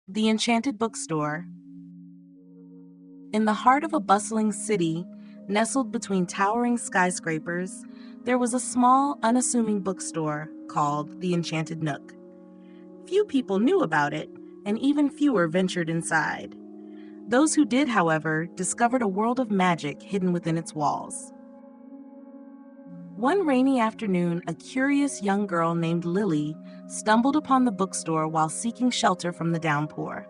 The Enchanted Bookstore. In the heart of a bustling city, nestled between towering skyscrapers, there was a small, unassuming bookstore called the Enchanted Nook. Few people knew about it, and even fewer ventured inside. Those who did, however, discovered a world of magic hidden within its walls. One rainy afternoon, a curious young girl named Lily stumbled upon the bookstore while seeking shelter from the downpour.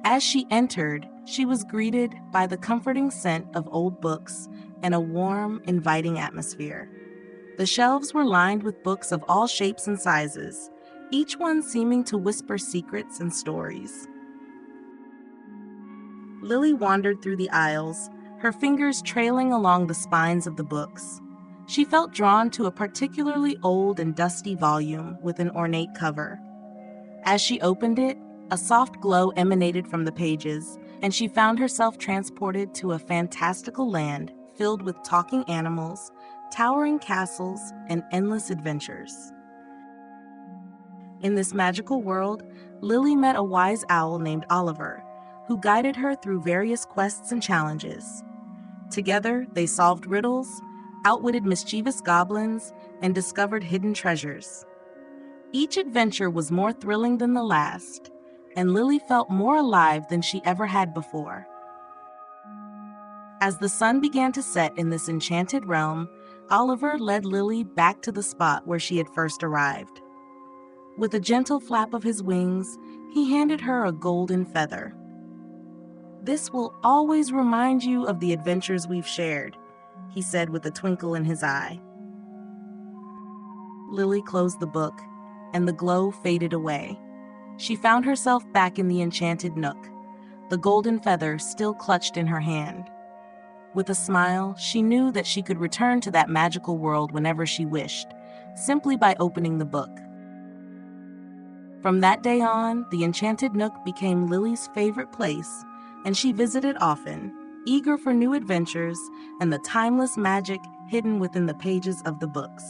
As she entered, she was greeted by the comforting scent of old books and a warm, inviting atmosphere. The shelves were lined with books of all shapes and sizes, each one seeming to whisper secrets and stories. Lily wandered through the aisles, her fingers trailing along the spines of the books. She felt drawn to a particularly old and dusty volume with an ornate cover. As she opened it, a soft glow emanated from the pages, and she found herself transported to a fantastical land filled with talking animals, towering castles, and endless adventures. In this magical world, Lily met a wise owl named Oliver, who guided her through various quests and challenges. Together, they solved riddles, outwitted mischievous goblins, and discovered hidden treasures. Each adventure was more thrilling than the last, and Lily felt more alive than she ever had before. As the sun began to set in this enchanted realm, Oliver led Lily back to the spot where she had first arrived. With a gentle flap of his wings, he handed her a golden feather. "This will always remind you of the adventures we've shared," he said with a twinkle in his eye. Lily closed the book, and the glow faded away. She found herself back in the Enchanted Nook, the golden feather still clutched in her hand. With a smile, she knew that she could return to that magical world whenever she wished, simply by opening the book. From that day on, the Enchanted Nook became Lily's favorite place, and she visited often, eager for new adventures and the timeless magic hidden within the pages of the books.